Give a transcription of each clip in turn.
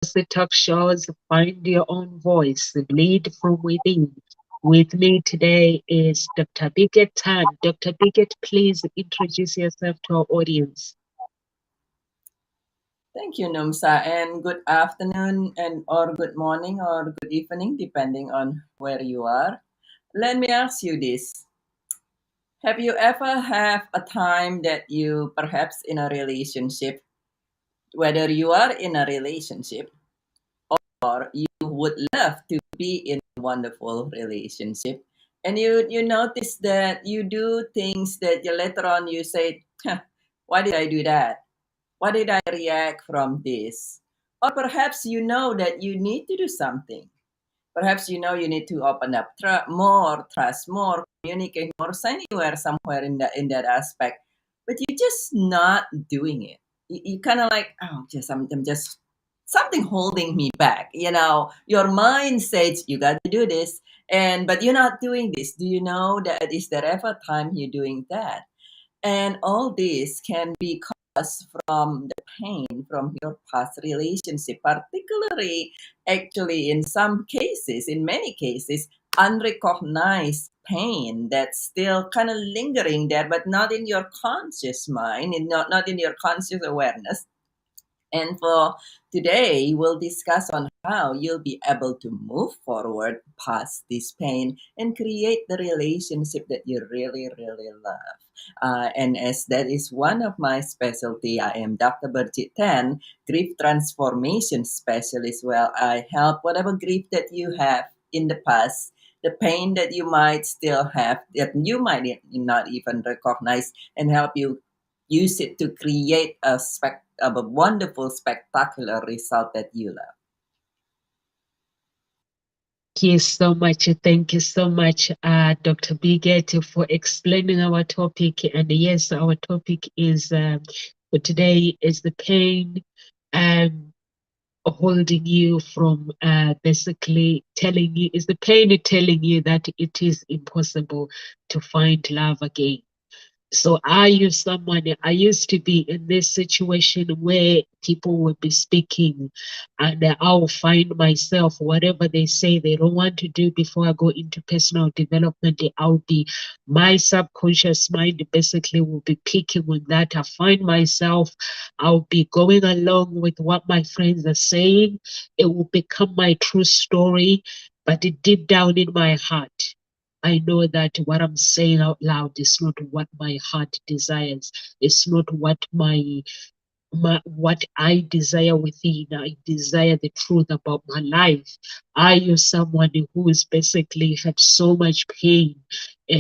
the talk shows Find Your Own Voice, Lead from Within. With me today is Dr. Biget Tan. Dr. Biget, please introduce yourself to our audience. Thank you, Numsa, and good afternoon and or good morning or good evening, depending on where you are. Let me ask you this. Have you ever have a time that you perhaps in a relationship, whether you are in a relationship or you would love to be in a wonderful relationship, and you notice that you do things that you later on you say, huh, why did I do that? Why did I react from this? Or perhaps you know that you need to do something. Perhaps you know you need to open up more, trust more, communicate more, anywhere, somewhere in that aspect. But you're just not doing it. You kind of like, oh, I'm just something holding me back. Your mind says you got to do this, and but you're not doing this. Do you know that is there ever time you're doing that? And all this can be caused from the pain from your past relationship, particularly, actually, in some cases, in many cases, unrecognized pain that's still kind of lingering there, but not in your conscious mind, and not in your conscious awareness. And for today, we'll discuss on how you'll be able to move forward past this pain and create the relationship that you really, really love. And as that is one of my specialty, I am Dr. Burjit Tan, grief transformation specialist. Well, I help whatever grief that you have in the past, the pain that you might still have, that you might not even recognize, and help you use it to create a wonderful, spectacular result that you love. Thank you so much. Thank you so much, Dr. Biget, for explaining our topic. And yes, our topic is for today is the pain um, holding you from basically telling you, is the pain telling you that it is impossible to find love again. So I used to be in this situation where people will be speaking and I'll find myself, whatever they say they don't want to do before I go into personal development, my subconscious mind basically will be picking on that. I find myself, I'll be going along with what my friends are saying. It will become my true story, but deep down in my heart, I know that what I'm saying out loud is not what my heart desires. It's not what I desire within. I desire the truth about my life. Are you someone who is basically had so much pain,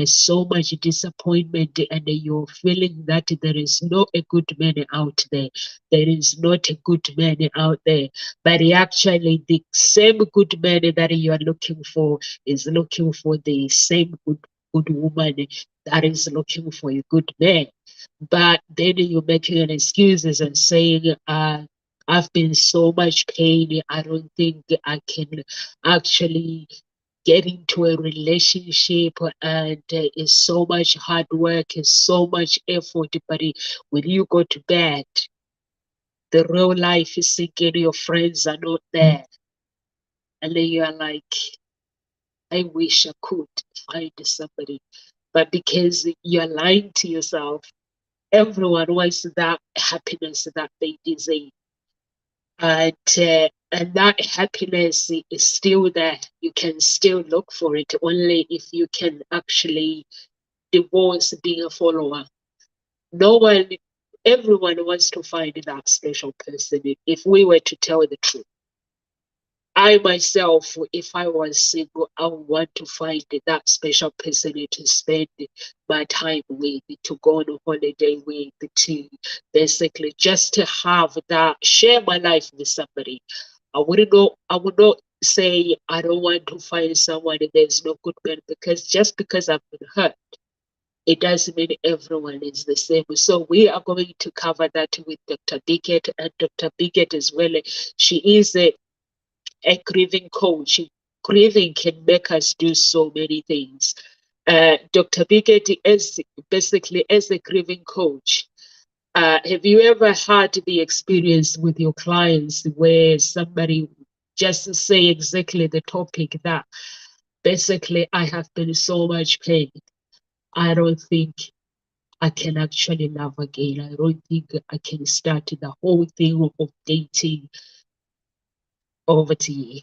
so much disappointment, and you're feeling that there is no a good man out there? There is not a good man out there, but actually the same good man that you are looking for is looking for the same good woman that is looking for a good man. But then you're making an excuses and saying, I've been so much pain, I don't think I can actually get into a relationship, and it's so much hard work, it's so much effort, but when you go to bed, the real life is sinking, your friends are not there, and then you are like, I wish I could find somebody. But because you're lying to yourself, everyone wants that happiness that they deserve. And that happiness is still there. You can still look for it only if you can actually divorce being a follower. No one, everyone wants to find that special person. If we were to tell the truth, I myself, if I was single, I would want to find that special person to spend my time with, to go on a holiday with, to basically just to have that, share my life with somebody. I would not say I don't want to find someone and there's no good man, because just because I've been hurt, it doesn't mean everyone is the same. So we are going to cover that with Dr. Biget, and Dr. Biget as well. She is a grieving coach. Grieving can make us do so many things. Dr. Biget is basically as a grieving coach. Have you ever had the experience with your clients where somebody just say exactly the topic that basically I have been so much pain. I don't think I can actually love again. I don't think I can start the whole thing of dating over to you.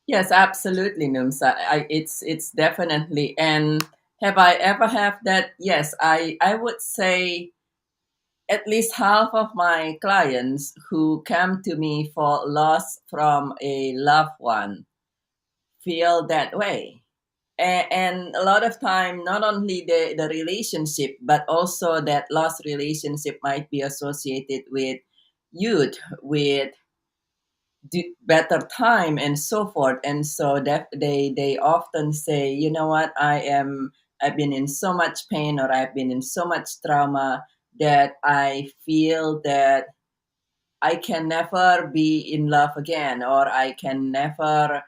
Yes, absolutely, Numsa. It's definitely. And have I ever have that? Yes, I would say at least half of my clients who come to me for loss from a loved one feel that way. And a lot of time, not only the relationship, but also that lost relationship might be associated with youth, with better time and so forth. And so that they often say, you know what, I've been in so much pain, or I've been in so much trauma, that I feel that I can never be in love again, or I can never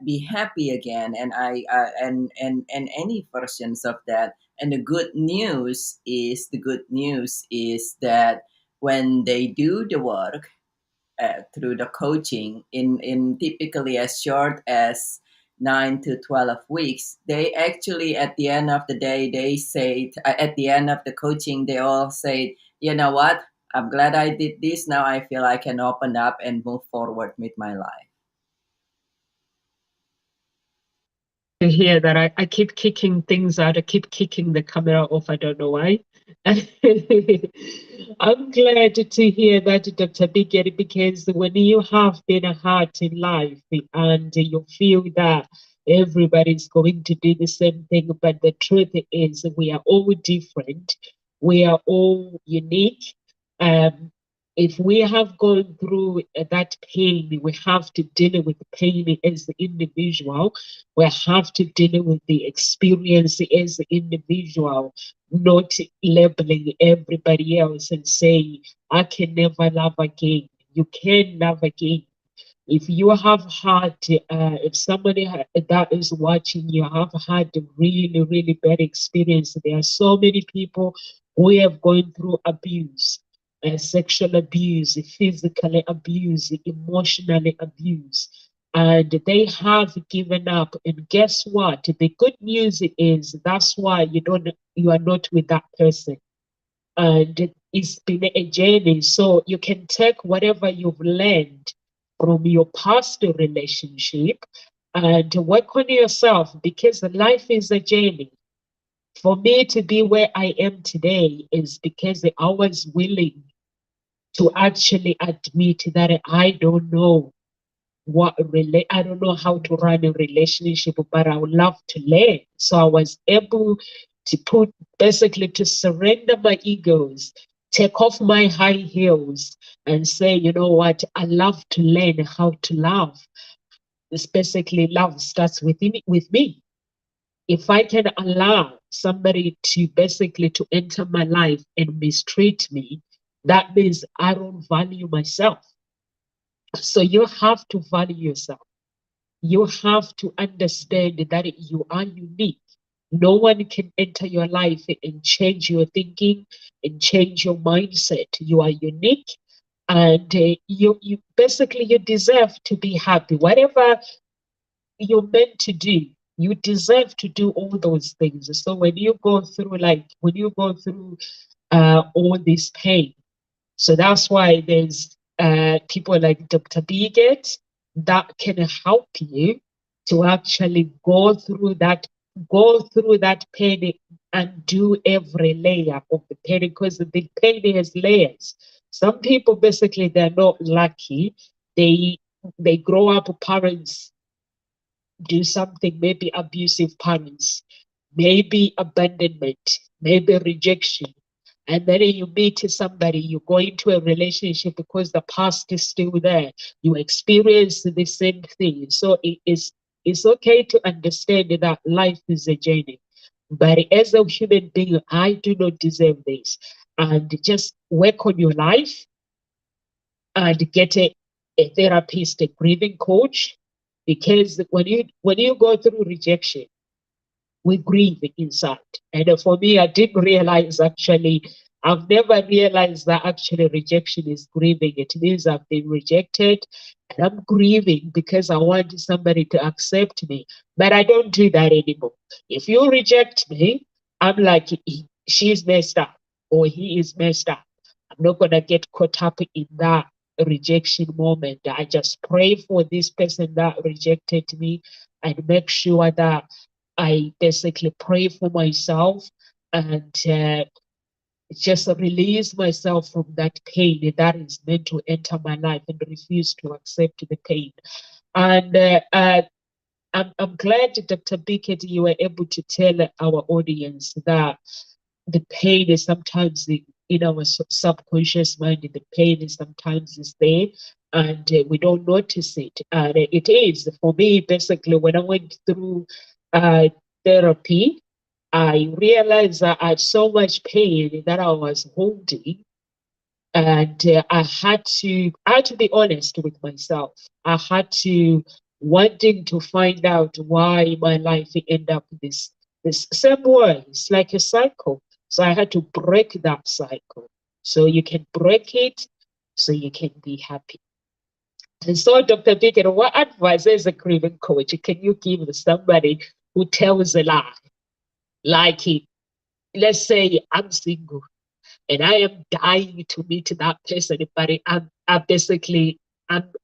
be happy again. And and any versions of that. And the good news is that when they do the work, through the coaching in typically as short as 9 to 12 weeks, they actually, at the end of the day, they say, at the end of the coaching, they all say, you know what, I'm glad I did this. Now I feel I can open up and move forward with my life. To hear that I keep kicking things out, I keep kicking the camera off, I don't know why. I'm glad to hear that, Dr. Biggett, because when you have been a heart in life and you feel that everybody's going to do the same thing, but the truth is we are all different, we are all unique. Um, if we have gone through that pain, we have to deal with the pain as the individual. We have to deal with the experience as the individual, not labeling everybody else and saying, I can never love again. You can love again. If you have had, if somebody that is watching you have had a really, really bad experience, there are so many people who have gone through abuse, sexual abuse, physical abuse, emotional abuse, and they have given up. And guess what? The good news is that's why you are not with that person, and it's been a journey. So you can take whatever you've learned from your past relationship and work on yourself, because life is a journey. For me to be where I am today is because I was willing to actually admit that I don't know I don't know how to run a relationship, but I would love to learn. So I was able to put basically to surrender my egos, take off my high heels, and say, you know what, I love to learn how to love. This basically love starts with me. If I can allow somebody to basically to enter my life and mistreat me, that means I don't value myself. So you have to value yourself. You have to understand that you are unique. No one can enter your life and change your thinking and change your mindset. You are unique, and you basically you deserve to be happy. Whatever you're meant to do, you deserve to do all those things. So when you go through all this pain, so that's why there's people like Dr. Bigot that can help you to actually go through that pain and do every layer of the pain, because the pain has layers. Some people basically they're not lucky. They they grow up parents do something, maybe abusive parents, maybe abandonment, maybe rejection. And then you meet somebody, you go into a relationship because the past is still there. You experience the same thing. So it's okay to understand that life is a journey. But as a human being, I do not deserve this. And just work on your life and get a therapist, a grieving coach, because when you go through rejection, we grieve inside. And for me, I didn't realize actually I've never realized that actually rejection is grieving. It means I've been rejected and I'm grieving because I want somebody to accept me. But I don't do that anymore. If you reject me, I'm like, she's messed up or he is messed up. I'm not going to get caught up in that rejection moment. I just pray for this person that rejected me and make sure that I basically pray for myself and just release myself from that pain that is meant to enter my life and refuse to accept the pain. And I'm glad, Dr. Bickett, you were able to tell our audience that the pain is sometimes in our subconscious mind, the pain is sometimes is there and we don't notice it. And it is, for me, basically, when I went through uh, therapy, I realized that I had so much pain that I was holding, and I had to be honest with myself. I had to wanting to find out why my life ended up this same way. It's like a cycle. So I had to break that cycle. So you can break it, so you can be happy. And so, Dr. Biggin, what advice as a grieving coach can you give to somebody who tells a lie? Like, let's say I'm single and I am dying to meet that person, but I'm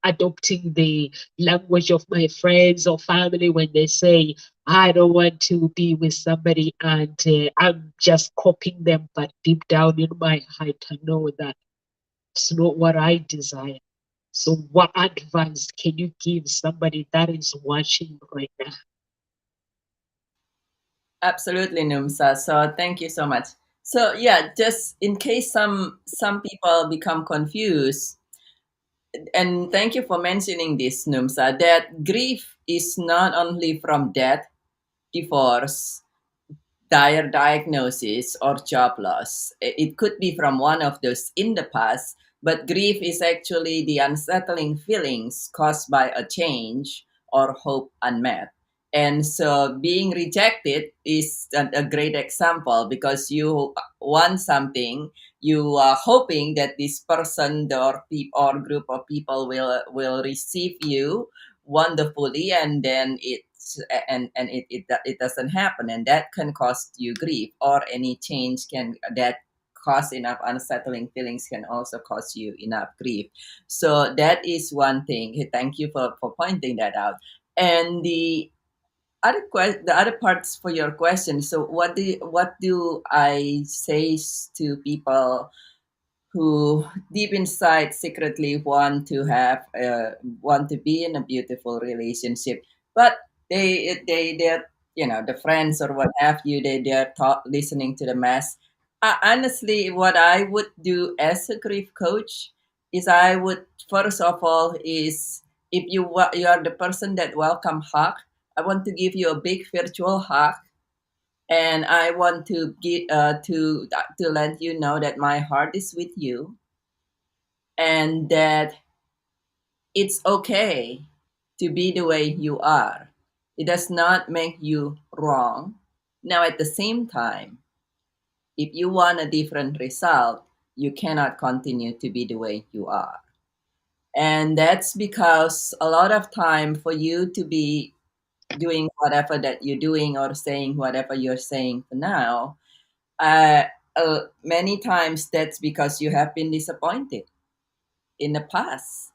adopting the language of my friends or family when they say I don't want to be with somebody, and I'm just copying them, but deep down in my heart, I know that it's not what I desire. So, what advice can you give somebody that is watching right now? Absolutely, Numsa. So thank you so much. So yeah, just in case some people become confused, and thank you for mentioning this, Numsa, that grief is not only from death, divorce, dire diagnosis, or job loss. It could be from one of those in the past, but grief is actually the unsettling feelings caused by a change or hope unmet. And so being rejected is a great example because you want something, you are hoping that this person or group of people will receive you wonderfully, and then it doesn't happen, and that can cause you grief, or any change can that cause enough unsettling feelings can also cause you enough grief. So that is one thing. Thank you for pointing that out. And the other parts for your question, so what do I say to people who deep inside secretly want to be in a beautiful relationship, but they're, the friends or what have you, they're listening to the mess. Honestly, what I would do as a grief coach is, I would first of all is, if you are the person that welcome hug, I want to give you a big virtual hug, and I want to get to let you know that my heart is with you, and that it's okay to be the way you are. It does not make you wrong. Now, at the same time, if you want a different result, you cannot continue to be the way you are. And that's because a lot of time for you to be doing whatever that you're doing or saying whatever you're saying for now, uh, many times that's because you have been disappointed in the past.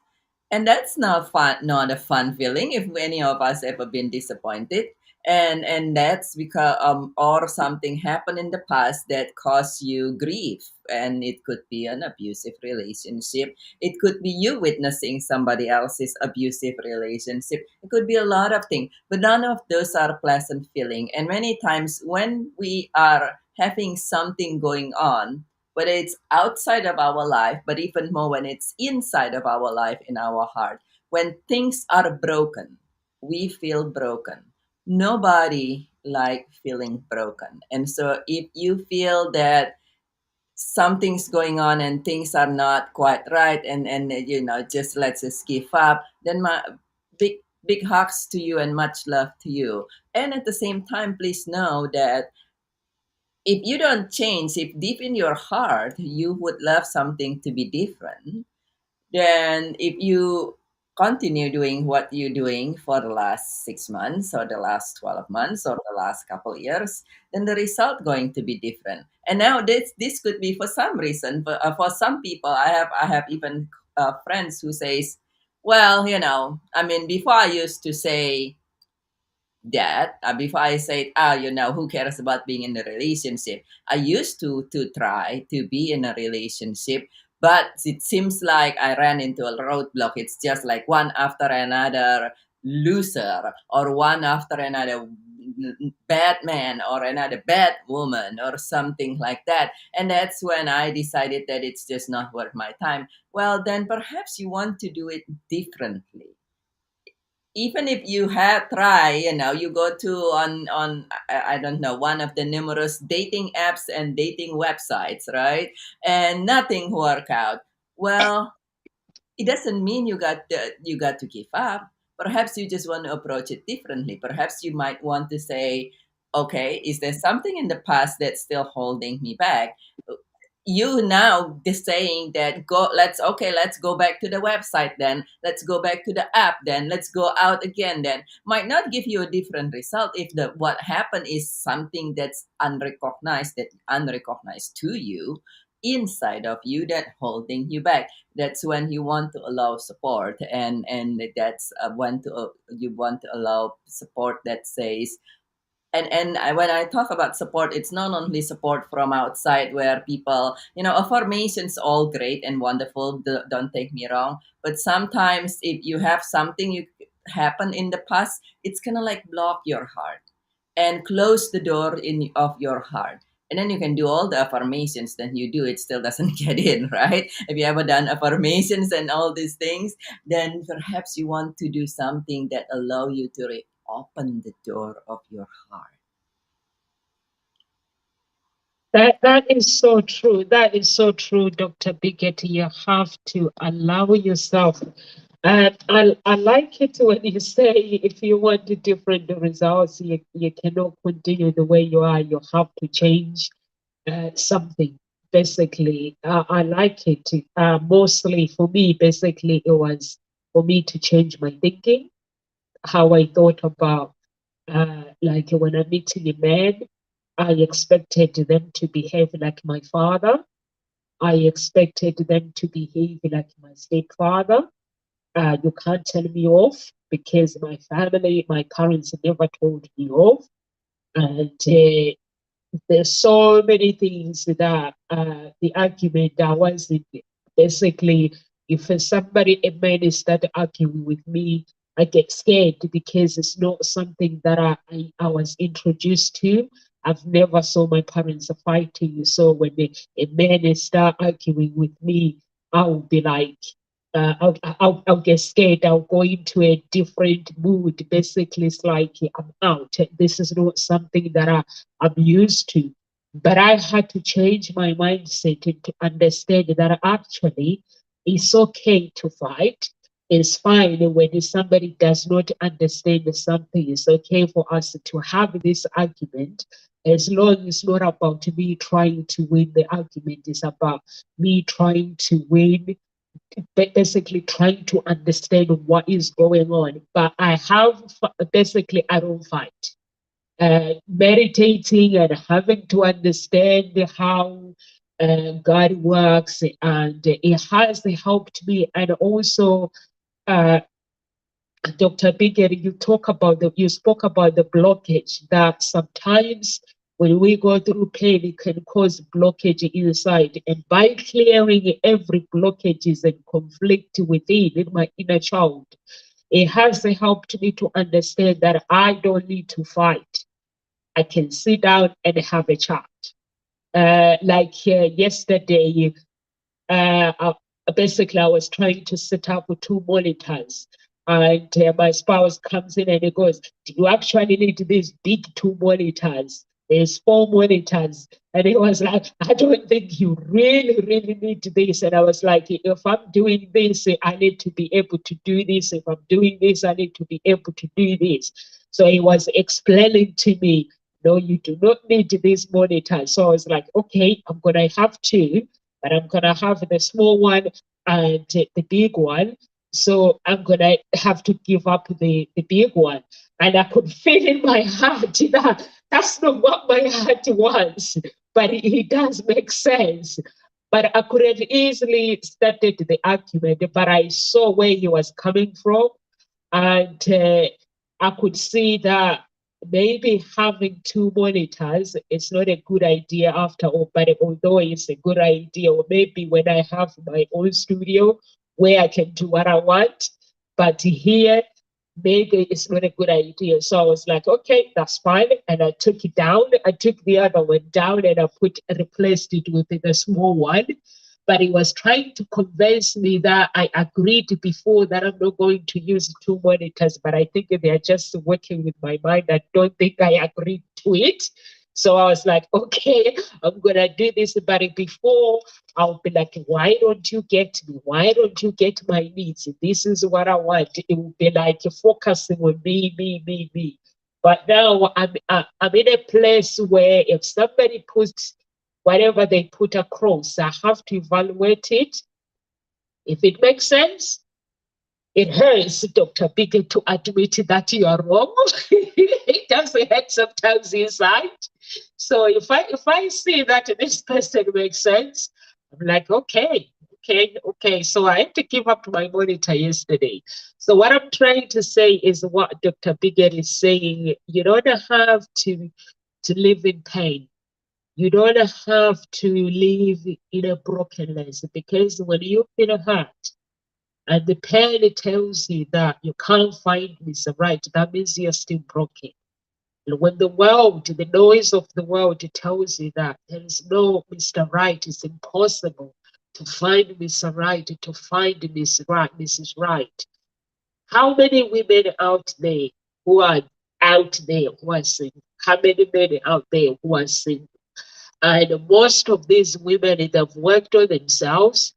And that's not a fun feeling if any of us ever been disappointed. And that's because or something happened in the past that caused you grief. And it could be an abusive relationship. It could be you witnessing somebody else's abusive relationship. It could be a lot of things. But none of those are pleasant feeling. And many times when we are having something going on, whether it's outside of our life, but even more when it's inside of our life, in our heart. When things are broken, we feel broken. Nobody like feeling broken. And so if you feel that something's going on and things are not quite right, and just let's just give up, then my big hugs to you and much love to you. And at the same time, please know that if you don't change, if deep in your heart you would love something to be different, then if you continue doing what you're doing for the last 6 months or the last 12 months or the last couple of years, then the result going to be different. And now this could be for some reason, but for some people, I have even friends who says, well, I mean, before I used to say that, before I said, who cares about being in a relationship? I used to try to be in a relationship, but it seems like I ran into a roadblock. It's just like one after another loser, or one after another bad man, or another bad woman, or something like that. And that's when I decided that it's just not worth my time. Well, then perhaps you want to do it differently. Even if you have tried, you go to on I don't know, one of the numerous dating apps and dating websites, right? And nothing work out. Well, it doesn't mean you got to give up. Perhaps you just want to approach it differently. Perhaps you might want to say, okay, is there something in the past that's still holding me back? You now just saying that, let's go back to the website, then let's go back to the app, then let's go out again, then might not give you a different result if the what happened is something that's unrecognized to you, inside of you, that holding you back. That's when you want to allow support, and that's when you want to allow support that says, when I talk about support, it's not only support from outside where people, affirmations all great and wonderful. Don't take me wrong, but sometimes if you have something you happen in the past, it's gonna like block your heart and close the door in of your heart. And then you can do all the affirmations, then you do, it still doesn't get in, right? Have you ever done affirmations and all these things? Then perhaps you want to do something that allow you to open the door of your heart. That is so true. That is so true, Dr. Biggett. You have to allow yourself. And I like it when you say if you want the different results, you cannot continue the way you are. You have to change something. Basically, I like it. Mostly for me, basically, it was for me to change my thinking, how I thought about like when I'm meeting a man, I expected them to behave like my father. I expected them to behave like my stepfather. You can't tell me off because my family, my parents never told me off. And there's so many things that the argument that wasn't basically, if somebody, a man started arguing with me, I get scared because it's not something that I was introduced to. I've never saw my parents fighting. So when a man start arguing with me, I'll be like, I'll get scared. I'll go into a different mood. Basically, it's like I'm out. This is not something that I'm used to. But I had to change my mindset to understand that actually it's okay to fight. It's fine when somebody does not understand something. It's okay for us to have this argument as long as it's not about me trying to win the argument. It's about me trying to win, basically trying to understand what is going on. But basically, I don't fight. Meditating and having to understand how God works, and it has helped me. And also, uh, Dr. Bigger, you spoke about the blockage that sometimes when we go through pain, it can cause blockage inside. And by clearing every blockages and conflict within in my inner child, it has helped me to understand that I don't need to fight. I can sit down and have a chat. Like yesterday, uh, uh, basically I was trying to set up with two monitors, and my spouse comes in and he goes, "Do you actually need these big two monitors? There's four monitors." And he was like, "I don't think you really, really need this." And I was like, "If I'm doing this, I need to be able to do this. If I'm doing this, I need to be able to do this." So he was explaining to me no, you do not need this monitor. So I was like, okay, I'm gonna have two, but I'm gonna have the small one and the big one. So I'm gonna have to give up the big one. And I could feel in my heart that that's not what my heart wants, but it does make sense. But I could have easily started the argument, but I saw where he was coming from, and I could see that maybe having two monitors is not a good idea after all, but although it's a good idea, or maybe when I have my own studio where I can do what I want, but here maybe it's not a good idea. So I was like, okay, that's fine. And I took it down. I took the other one down and I replaced it with the small one. But he was trying to convince me that I agreed before that I'm not going to use two monitors, but I think they are just working with my mind. I don't think I agreed to it. So I was like, okay, I'm gonna do this, but before I'll be like, why don't you get me? Why don't you get my needs? This is what I want. It will be like focusing on me. But now I'm in a place where if somebody puts whatever they put across, I have to evaluate it. If it makes sense, it hurts, Dr. Biggett, to admit that you are wrong. It does hurt sometimes inside. So if I see that this person makes sense, I'm like, okay. So I had to give up my monitor yesterday. So what I'm trying to say is what Dr. Biggett is saying. You don't have to live in pain. You don't have to live in a brokenness, because when you feel hurt and the pain tells you that you can't find Mr. Right, that means you're still broken. And when the noise of the world tells you that there is no Mr. Right, it's impossible to find Mr. Right, to find Miss Right, Mrs. Right. How many women out there who are single? How many men out there who are single? And most of these women, they've worked on themselves.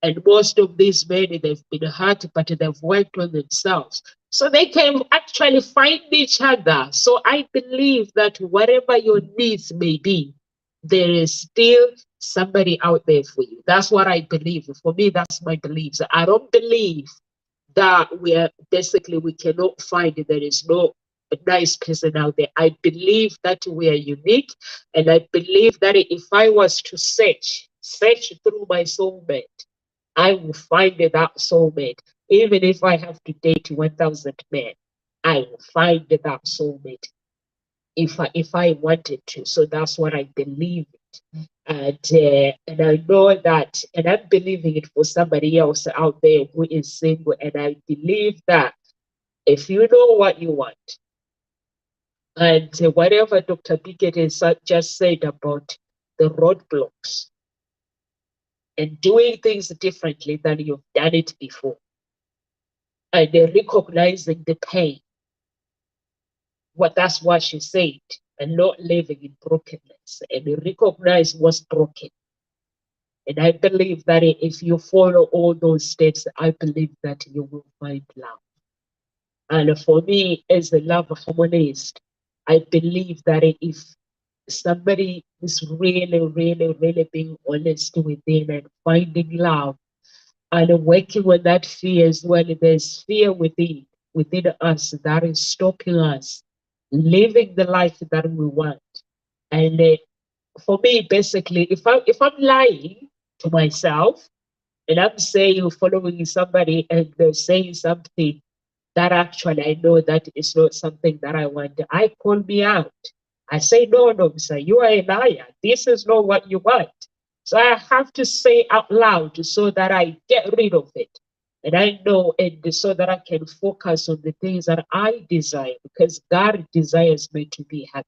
And most of these men, they've been hurt, but they've worked on themselves. So they can actually find each other. So I believe that whatever your needs may be, there is still somebody out there for you. That's what I believe. For me, that's my beliefs. I don't believe that we cannot find it. There is no nice person out there. I believe that we are unique, and I believe that if I was to search through my soulmate, I will find that soulmate. Even if I have to date 1,000 men, I will find that soulmate if I wanted to. So that's what I believe. And I know that, and I'm believing it for somebody else out there who is single. And I believe that if you know what you want, and whatever Dr. Biggett has just said about the roadblocks and doing things differently than you've done it before, and recognizing the pain, that's what she said, and not living in brokenness, and recognize what's broken. And I believe that if you follow all those steps, I believe that you will find love. And for me, as a love harmonist, I believe that if somebody is really being honest within and finding love and working on that fear as well, there's fear within us that is stopping us living the life that we want. And for me, basically, if I'm lying to myself and I'm saying you're following somebody and they're saying something that actually I know that is not something that I want, I call me out. I say, no, sir, you are a liar. This is not what you want. So I have to say out loud so that I get rid of it. And I know, and so that I can focus on the things that I desire, because God desires me to be happy.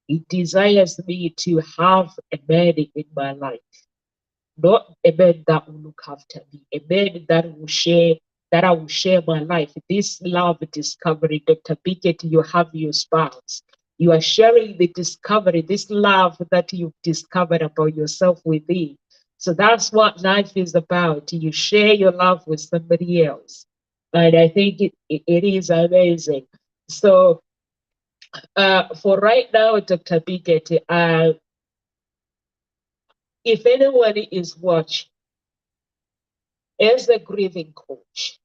He desires me to have a man in my life, not a man that will look after me, a man that I will share my life. This love discovery, Dr. Biggett, you have your spouse. You are sharing the discovery, this love that you've discovered about yourself within. So that's what life is about. You share your love with somebody else. And I think it is amazing. So For right now, Dr. Biget, if anyone is watching, as a grieving coach,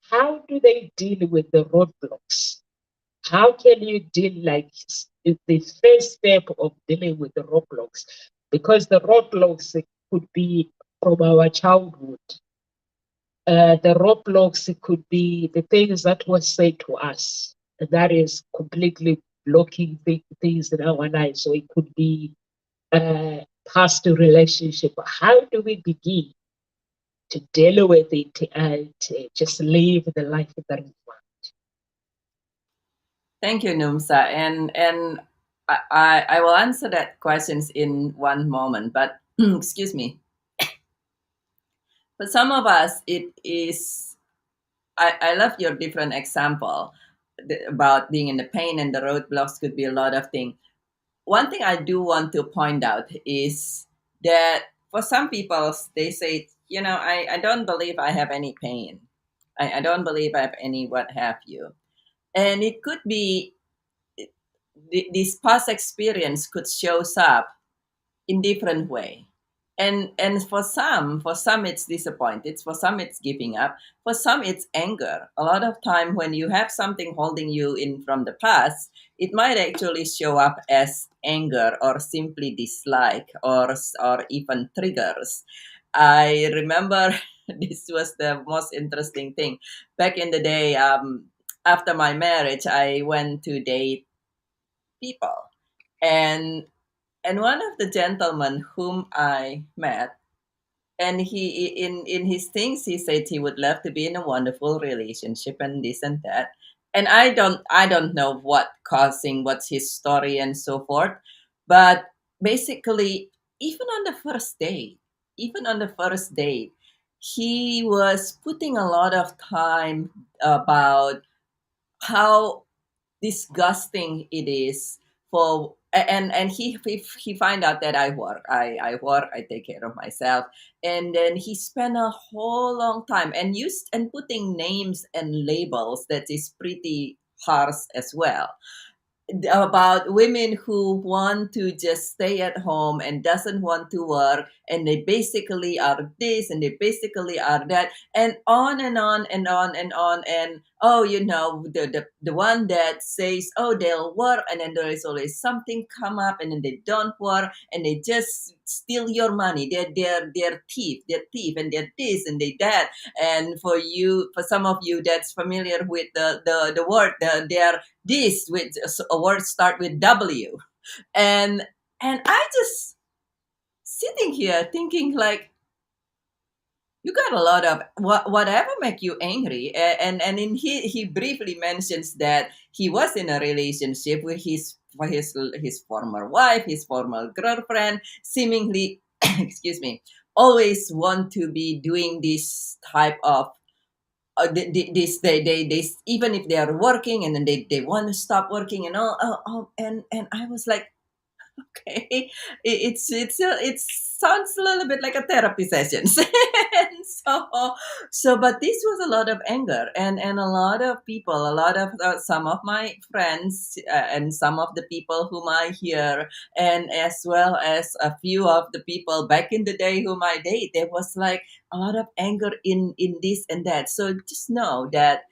how do they deal with the roadblocks? How can you deal like the first step of dealing with the roadblocks? Because the roadblocks could be from our childhood. The roadblocks could be the things that were said to us. That is completely blocking things in our lives. So it could be past relationship. How do we begin to deal with it and just live the life that we want? Thank you, Numsa. And I will answer that questions in one moment. But excuse me. For some of us, it is. I love your different example about being in the pain and the roadblocks could be a lot of things. One thing I do want to point out is that for some people, they say, I don't believe I have any pain. I don't believe I have any what have you. And it could be this past experience could shows up in different way. And for some it's disappointed, for some it's giving up, for some it's anger. A lot of time when you have something holding you in from the past, it might actually show up as anger or simply dislike or even triggers. I remember this was the most interesting thing back in the day. After my marriage, I went to date people, and one of the gentlemen whom I met, and he in his things he said he would love to be in a wonderful relationship and this and that. And I don't know what causing, what's his story and so forth. But basically, even on the first date, he was putting a lot of time about how disgusting it is for, and he find out that I work, I take care of myself. And then he spent a whole long time and used and putting names and labels that is pretty harsh as well, about women who want to just stay at home and doesn't want to work, and they basically are this and they basically are that, and on and on and on and on. And oh, the one that says, oh, they'll work, and then there is always something come up, and then they don't work and they just steal your money. They're thief and they're this and they that. And for some of you that's familiar with the word, they're this with a word start with W. and and I just sitting here thinking like, you got a lot of whatever make you angry. And in he briefly mentions that he was in a relationship with his former wife, his former girlfriend, seemingly excuse me, always want to be doing this type of this they even if they are working, and then they want to stop working and all. And I was like, okay, it sounds a little bit like a therapy sessions. And but this was a lot of anger, and a lot of people, a lot of some of my friends, and some of the people whom I hear, and as well as a few of the people back in the day whom I date, there was like a lot of anger in this and that. So just know that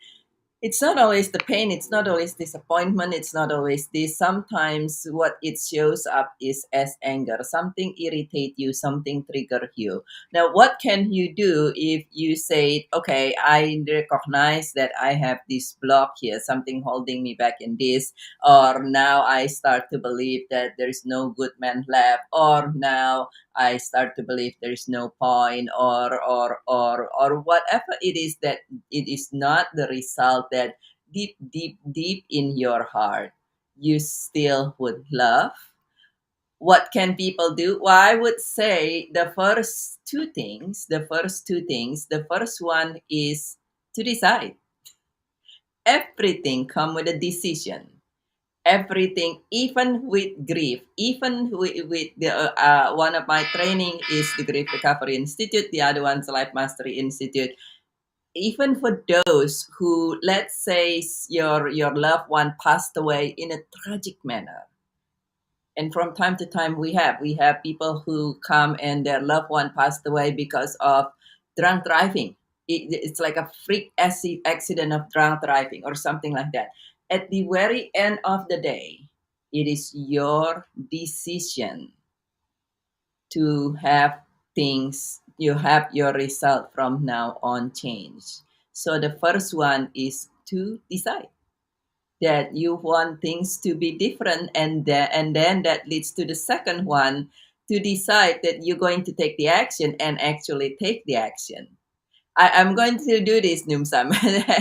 it's not always the pain, it's not always disappointment, it's not always this. Sometimes what it shows up is as anger, something irritate you, something trigger you. Now what can you do if you say, okay, I recognize that I have this block here, something holding me back in this, or now I start to believe that there is no good man left, or now I start to believe there is no point, or whatever it is, that it is not the result that deep, deep, deep in your heart you still would love. What can people do? Well, I would say the first one is to decide. Everything come with a decision. Everything, even with grief, even with the one of my training is the Grief Recovery Institute, the other one's Life Mastery Institute. even for those who, let's say, your loved one passed away in a tragic manner, and from time to time we have people who come and their loved one passed away because of drunk driving. It's like a freak accident of drunk driving or something like that. At the very end of the day, it is your decision to have things, you have your result from now on change. So the first one is to decide that you want things to be different, and then that leads to the second one, to decide that you're going to take the action and actually take the action. I'm going to do this, Numsam,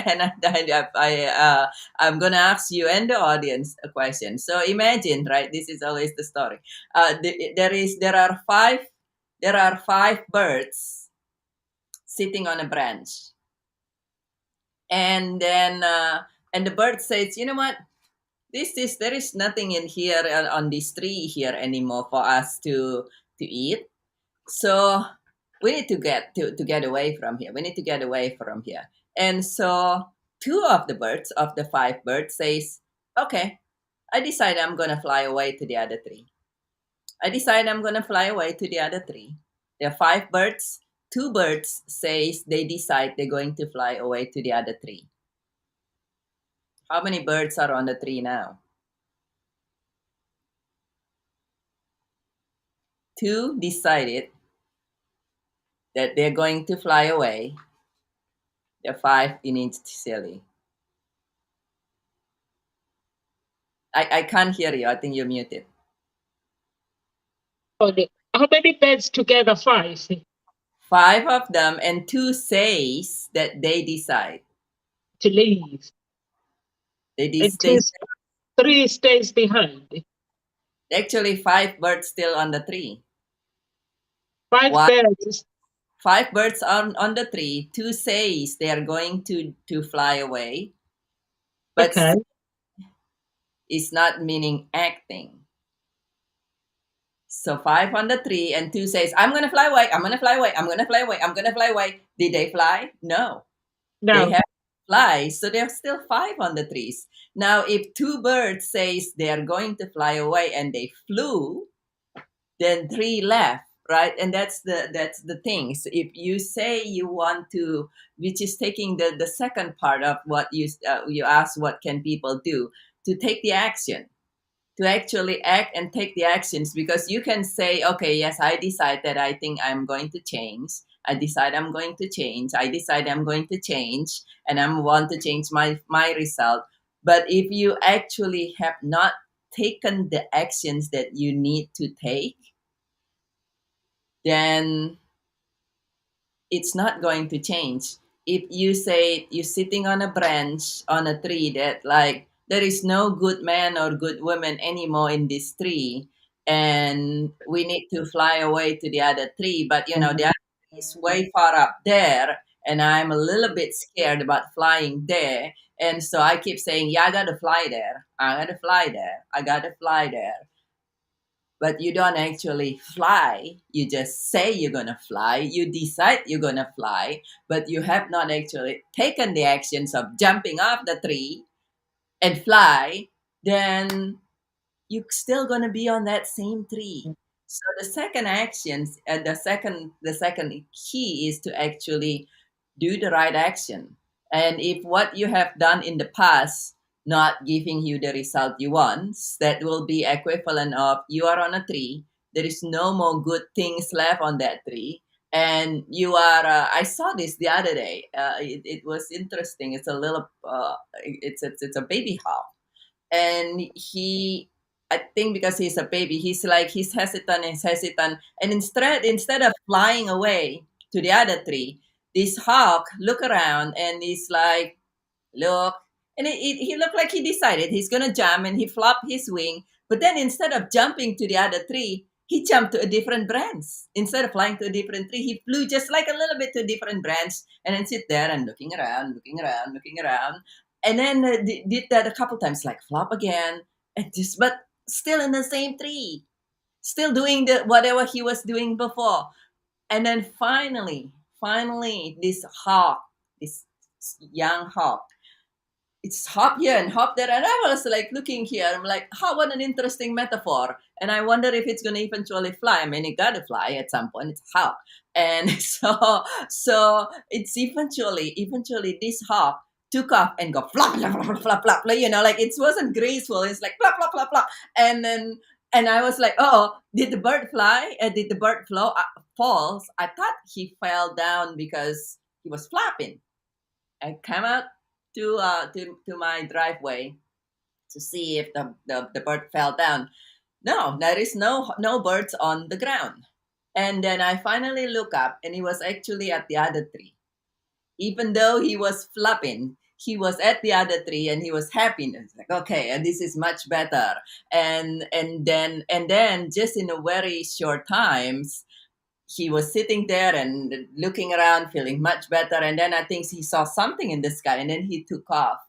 and I'm going to ask you and the audience a question. So imagine, right? This is always the story. There are five birds sitting on a branch, and then and the bird says, "You know what? This there is nothing in here on this tree here anymore for us to eat. So we need to get away from here. We need to get away from here." And so two of the birds, of the five birds, says, "Okay, I decide I'm gonna fly away to the other tree. I decide I'm gonna fly away to the other tree." There are five birds. Two birds says they decide they're going to fly away to the other tree. How many birds are on the tree now? Two decided that they're going to fly away. The five initially. I can't hear you. I think you're muted. Okay. How many beds together? Five. Five of them, and two says that they decide. To leave. And They three stays behind. actually five birds still on the tree. Five One, birds. five birds on the tree. Two says they are going to fly away, but Okay. it's not meaning acting. So five on the tree and two says, "I'm gonna fly away. I'm gonna fly away. I'm gonna fly away. I'm gonna fly away." Did they fly? No. They Now, have fly, so there's still five on the trees. Now, if two birds says they are going to fly away and they flew, then three left, right? And that's the thing. So if you say you want to, which is taking the second part of what you ask, what can people do to take the action, to actually act and take the actions, because you can say, okay, yes, I decide that I think I'm going to change. I decide I'm going to change. I decide I'm going to change, and I want to change my result. But if you actually have not taken the actions that you need to take, then it's not going to change. If you say you're sitting on a branch on a tree that, like, there is no good man or good woman anymore in this tree, and we need to fly away to the other tree, but the other tree is way far up there, and I'm a little bit scared about flying there, and so I keep saying, yeah, I gotta fly there, I gotta fly there, I gotta fly there, but you don't actually fly. You just say you're gonna fly. You decide you're gonna fly, but you have not actually taken the actions of jumping off the tree and fly. Then you're still gonna be on that same tree. So the second actions, and the second key is to actually do the right action. And if what you have done in the past not giving you the result you want, that will be equivalent of you are on a tree. There is no more good things left on that tree, and you are. I saw this the other day. It was interesting. It's a little. It's a baby hawk, and he, I think because he's a baby, he's hesitant, and instead of flying away to the other tree, this hawk look around and he's like, look, and he looked like he decided he's gonna jump, and he flopped his wing, but then instead of jumping to the other tree, he jumped to a different branch. Instead of flying to a different tree, he flew just like a little bit to a different branch, and then sit there and looking around, and then did that a couple times, like flop again, and just, but still in the same tree, still doing the whatever he was doing before. And then finally, this hawk this young hawk. It's hop here and hop there. And I was like looking here. I'm like, how, what an interesting metaphor. And I wonder if it's going to eventually fly. I mean, it got to fly at some point. It's a hawk. And so it's eventually this hawk took off and go flop, flop, flop, flop, flop, you know, like it wasn't graceful. It's like flop, flop, flop, flop. And then, and I was like, oh, did the bird fly? Did the bird falls? I thought he fell down because he was flapping. I came out to my driveway to see if the bird fell down. No, there is no birds on the ground. And then I finally look up, and he was actually at the other tree. Even though he was flapping, he was at the other tree and he was happy. And it's like, okay, and this is much better. And then just in a very short times, he was sitting there and looking around, feeling much better. And then I think he saw something in the sky, and then he took off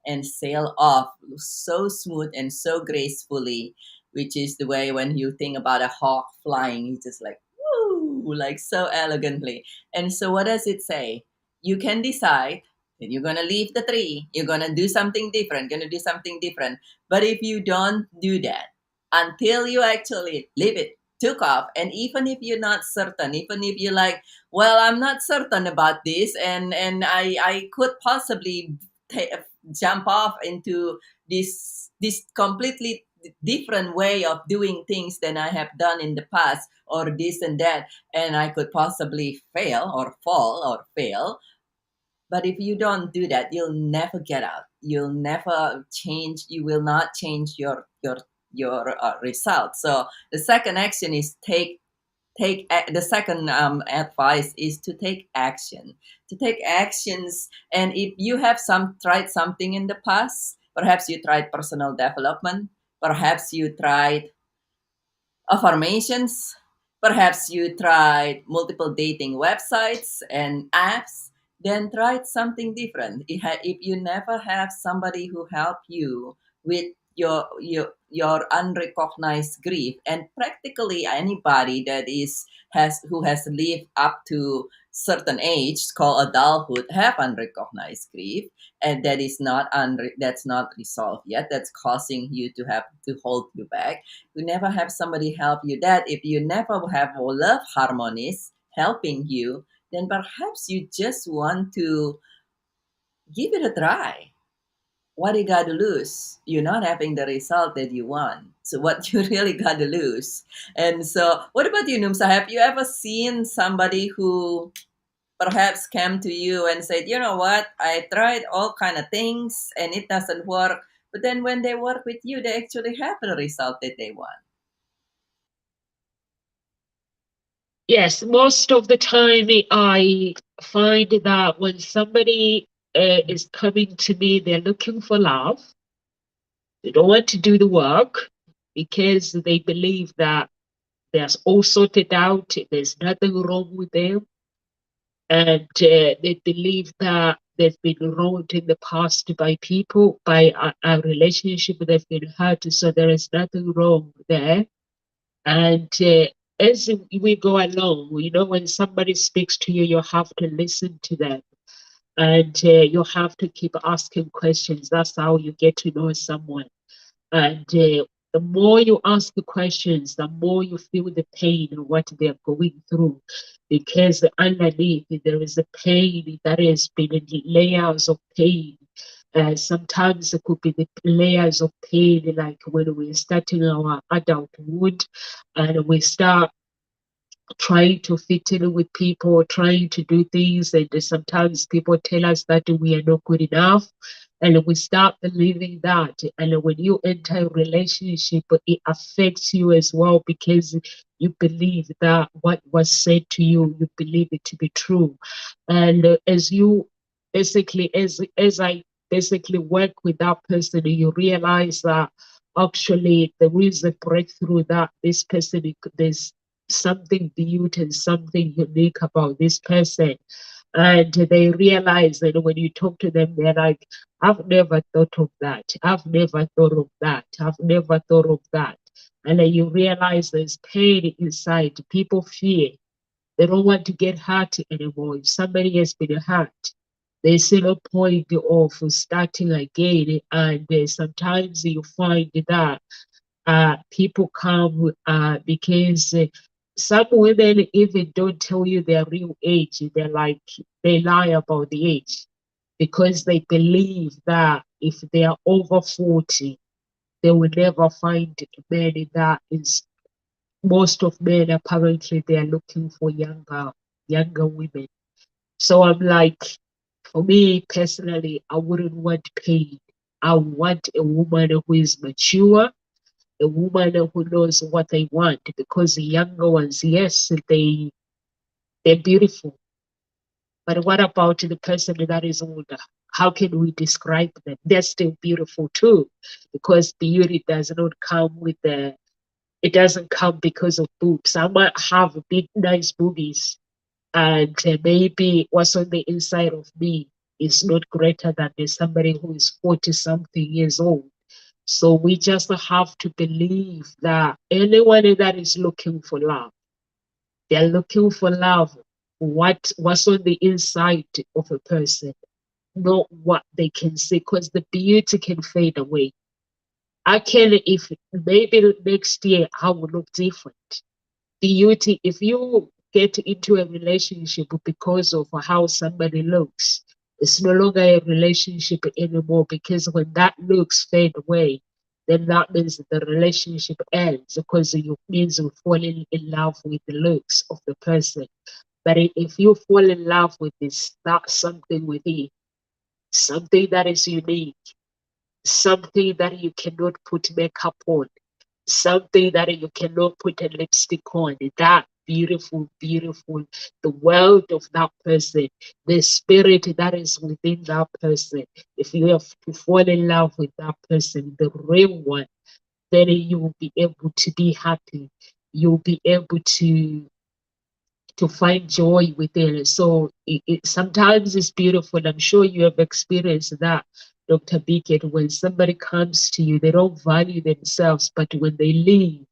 and sailed off so smooth and so gracefully, which is the way when you think about a hawk flying, he's just like, woo, like so elegantly. And so, what does it say? You can decide that you're going to leave the tree, you're going to do something different, going to do something different. But if you don't do that until you actually leave it, took off, and even if you're not certain, even if you're like, well, I'm not certain about this, and I could possibly jump off into this completely different way of doing things than I have done in the past, or this and that, and I could possibly fail or fall or fail. But if you don't do that, you'll never get out. You'll never change. You will not change your result. So the second action is the second advice is to take action, to take actions. And if you have tried something in the past, perhaps you tried personal development, perhaps you tried affirmations. Perhaps you tried multiple dating websites and apps, then try something different. If you never have somebody who help you with your unrecognized grief, and practically anybody that is has who has lived up to certain age called adulthood have unrecognized grief, and that is that's not resolved yet, that's causing you to have to hold you back. You never have somebody help you that. If you never have love harmonies helping you, then perhaps you just want to give it a try. What you got to lose? You're not having the result that you want. So what you really got to lose? And so, what about you, Numsa? Have you ever seen somebody who perhaps came to you and said, you know what, I tried all kind of things and it doesn't work, but then when they work with you, they actually have the result that they want? Yes, most of the time I find that when somebody is coming to me, they're looking for love. They don't want to do the work because they believe that there's all sorted out, there's nothing wrong with them, and they believe that they've been wronged in the past by people, by a relationship they've been hurt, so there is nothing wrong there. And as we go along, when somebody speaks to you, you have to listen to them, and you have to keep asking questions. That's how you get to know someone. And the more you ask the questions, the more you feel the pain of what they're going through. Because underneath, there is a pain that has been in layers of pain. Sometimes it could be the layers of pain, like when we're starting our adulthood and we start trying to fit in with people, trying to do things, and sometimes people tell us that we are not good enough, and we start believing that. And when you enter a relationship, it affects you as well because you believe that what was said to you, you believe it to be true. And as you basically, as I basically work with that person, you realize that actually there is a breakthrough that this person, there's something beautiful and something unique about this person. And they realize that when you talk to them, they're like, I've never thought of that. I've never thought of that. I've never thought of that. And then you realize there's pain inside. People fear. They don't want to get hurt anymore. If somebody has been hurt, There's no point of starting again. And sometimes you find that people come because some women even don't tell you their real age. They're like, they lie about the age because they believe that if they are over 40, they will never find men that is. Most of men apparently they are looking for younger women. So I'm like, for me personally, I wouldn't want pain. I want a woman who is mature, a woman who knows what they want, because the younger ones, yes, they're beautiful. But what about the person that is older? How can we describe them? They're still beautiful too, because beauty does not come with the, it doesn't come because of boobs. I might have big nice boobies, and maybe what's on the inside of me is not greater than somebody who is 40 something years old. So we just have to believe that anyone that is looking for love, they're looking for love. What's on the inside of a person, not what they can see, because the beauty can fade away. I can, if maybe next year I will look different. Beauty, if you get into a relationship because of how somebody looks, it's no longer a relationship anymore, because when that looks fade away, then that means the relationship ends, because it means you fall in love with the looks of the person. But if you fall in love with this, that's something within, something that is unique, something that you cannot put makeup on, something that you cannot put a lipstick on. That beautiful, beautiful, the world of that person, the spirit that is within that person. If you have to fall in love with that person, the real one, then you will be able to be happy. You'll be able to find joy within it. So sometimes it's beautiful. I'm sure you have experienced that, Dr. Beacon, when somebody comes to you, they don't value themselves, but when they leave,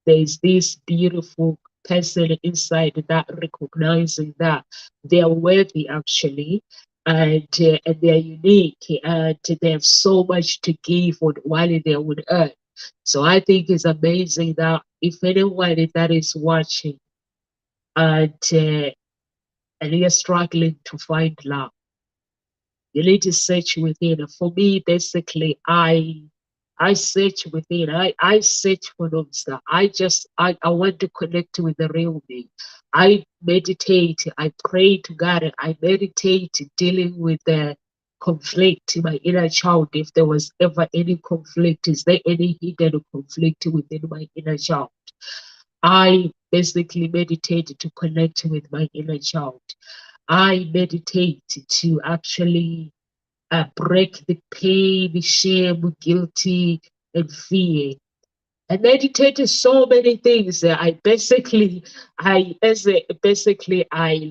there's this beautiful person inside that recognizing that they are worthy actually, and they are unique, and they have so much to give while they're on earth. So I think it's amazing that if anyone that is watching, and and you're struggling to find love, you need to search within. For me, basically, I search within. I search for answer. I want to connect with the real me. I meditate. I pray to God. I meditate dealing with the conflict in my inner child. If there was ever any conflict, is there any hidden conflict within my inner child? I basically meditate to connect with my inner child. I meditate to actually break the pain, shame, guilty, and fear. I meditate so many things. I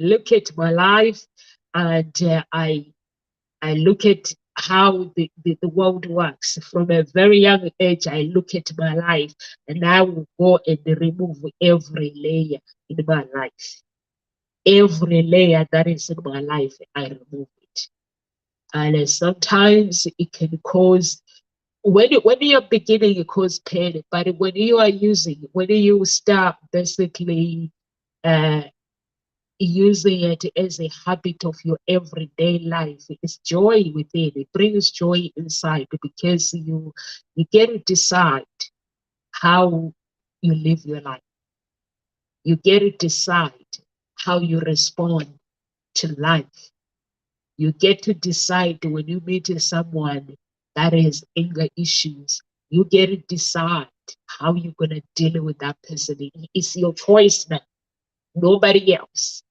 look at my life, and I look at how the world works. From a very young age, I look at my life, and I will go and remove every layer in my life. Every layer that is in my life, I remove it. And sometimes it can cause, when you're beginning, it causes pain. But when you start basically uh, using it as a habit of your everyday life, it's joy within. It brings joy inside, because you get to decide how you live your life. You get to decide how you respond to life. You get to decide when you meet someone that has anger issues. You get to decide how you're gonna deal with that person. It's your choice now, nobody else.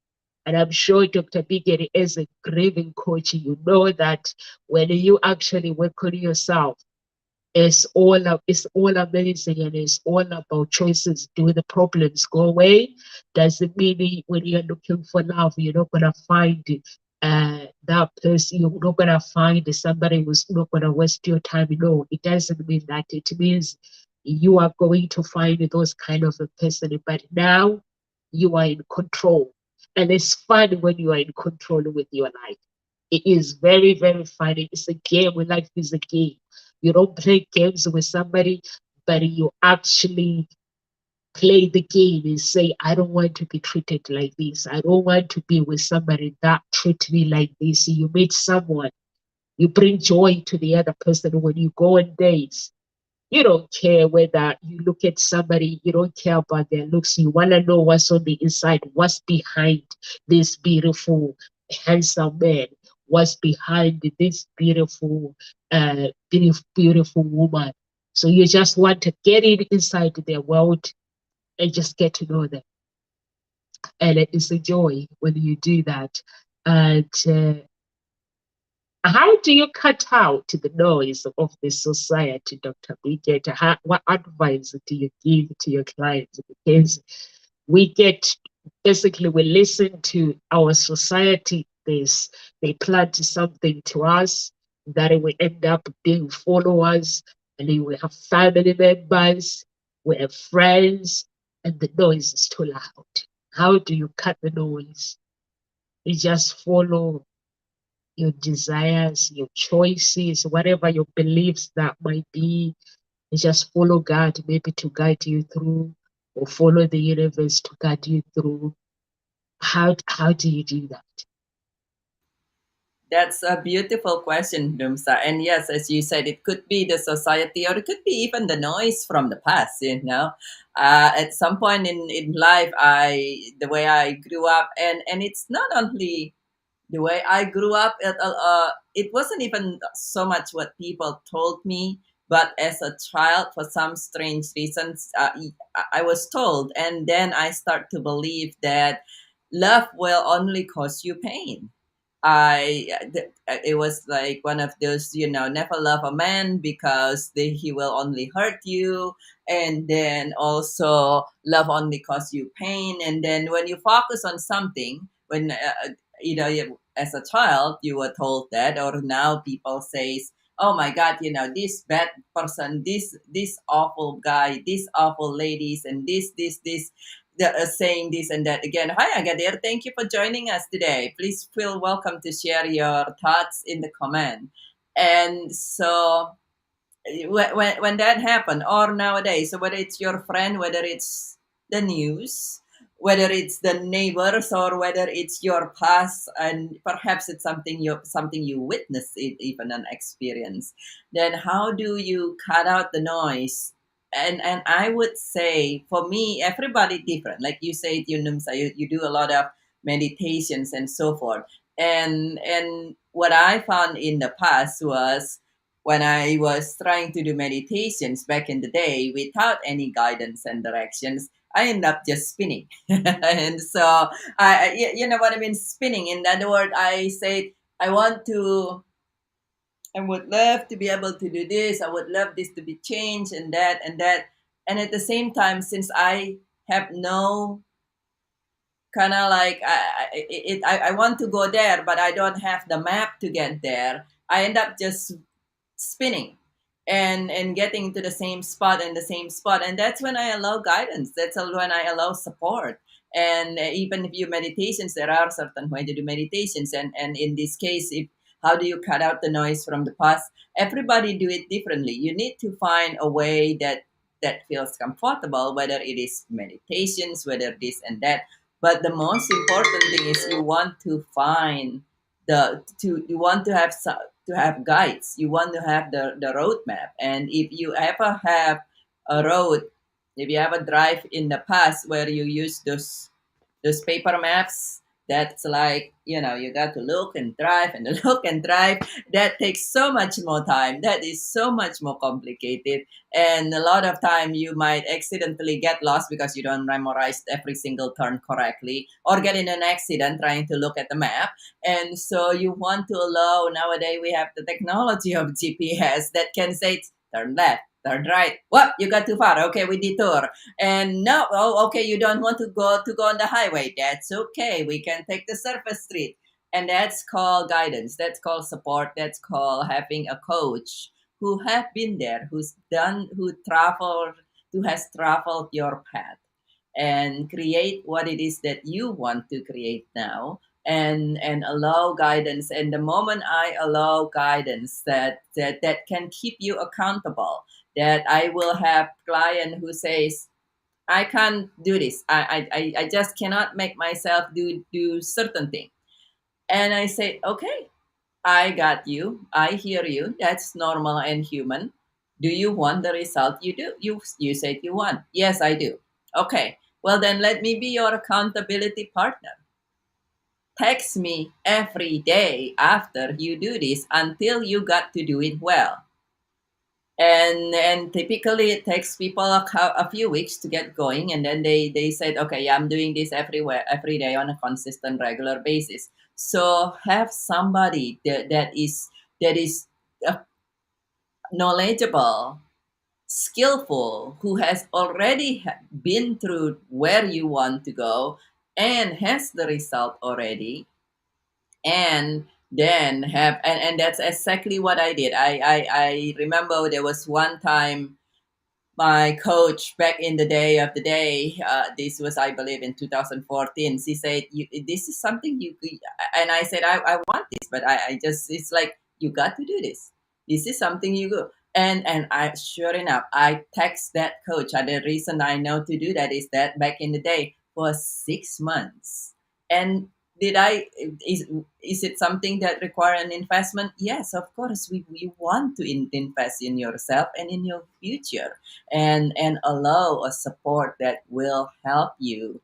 And I'm sure Dr. Bigger, as a grieving coach, you know that when you actually work on yourself, it's all amazing, and it's all about choices. Do the problems go away? Does it mean when you're looking for love, you're not gonna find that person? You're not gonna find somebody who's not gonna waste your time? No, it doesn't mean that. It means you are going to find those kind of a person, but now you are in control, and it's fun when you are in control with your life. It is very, very funny. It's a game. Life is a game. You don't play games with somebody, but you actually play the game and say, I don't want to be treated like this. I don't want to be with somebody that treat me like this. You meet someone, you bring joy to the other person when you go on dates. You don't care whether you look at somebody, you don't care about their looks. You want to know what's on the inside, what's behind this beautiful, handsome man, what's behind this beautiful woman. So you just want to get in inside their world and just get to know them. And it's a joy when you do that. And how do you cut out the noise of the society, Dr. Bridget? What advice do you give to your clients? Because we get basically we listen to our society. This they plant something to us that we end up being followers, and then we have family members, we have friends, and the noise is too loud. How do you cut the noise? You just follow your desires, your choices, whatever your beliefs that might be. You just follow God, maybe to guide you through, or follow the universe to guide you through. How do you do that? That's a beautiful question, Dumsa. And yes, as you said, it could be the society or it could be even the noise from the past, you know. At some point in life, the way I grew up, and it's not only the way I grew up, it wasn't even so much what people told me, but as a child, for some strange reasons, I was told, and then I start to believe that love will only cause you pain. It was like one of those, you know, never love a man because he will only hurt you, and then also love only cause you pain. And then when you focus on something, when as a child you were told that, or now people says, oh my god, you know, this bad person, this awful guy, this awful ladies, and this saying this and that again. Hi, Agadir. Thank you for joining us today. Please feel welcome to share your thoughts in the comment. And so when that happened, or nowadays, so whether it's your friend, whether it's the news, whether it's the neighbors, or whether it's your past, and perhaps it's something you witnessed, it even an experience, then how do you cut out the noise? And I would say, for me, everybody different. Like you said, you do a lot of meditations and so forth. And what I found in the past was, when I was trying to do meditations back in the day without any guidance and directions, I end up just spinning. And so, you know what I mean, spinning. In other words, I said, I want to, I would love to be able to do this. I would love this to be changed and that and that. And at the same time, since I have no kind of like, I want to go there, but I don't have the map to get there, I end up just spinning and getting to the same spot and the same spot. And that's when I allow guidance, when I allow support. And even if you meditations, there are certain way to do meditations. And in this case, if how do you cut out the noise from the past? Everybody do it differently. You need to find a way that feels comfortable, whether it is meditations, whether this and that. But the most important thing is, you want to find you want to have to have guides. You want to have the roadmap. And if you ever have a road, if you ever drive in the past where you use those paper maps, that's like, you know, you got to look and drive and look and drive. That takes so much more time. That is so much more complicated. And a lot of time you might accidentally get lost because you don't memorize every single turn correctly, or get in an accident trying to look at the map. And so you want to allow, nowadays we have the technology of GPS that can say, turn left, turn right. What? You got too far. Okay, we detour. And no, oh, okay, you don't want to go on the highway. That's okay. We can take the surface street. And that's called guidance. That's called support. That's called having a coach who have been there, who has traveled your path, and create what it is that you want to create now. and allow guidance. And the moment I allow guidance that can keep you accountable, that I will have client who says, I can't do this. I just cannot make myself do certain thing. And I say, okay, I got you. I hear you. That's normal and human. Do you want the result you do? You said you want. Yes, I do. Okay. Well then let me be your accountability partner. Text me every day after you do this until you got to do it well. And typically it takes people a few weeks to get going, and then they said, okay, yeah, I'm doing this everywhere every day on a consistent regular basis. So have somebody that is uh, knowledgeable, skillful, who has already been through where you want to go and has the result already. And then and that's exactly what I did. I remember there was one time my coach back in the day, this was, I believe, in 2014. She said, this is something and I said, I want this, but I just, it's like, you got to do this. This is something you go. And I, sure enough, I text that coach. And the reason I know to do that is that back in the day for 6 months. And did I, is it something that require an investment? Yes, of course. We want to invest in yourself and in your future, and allow a support that will help you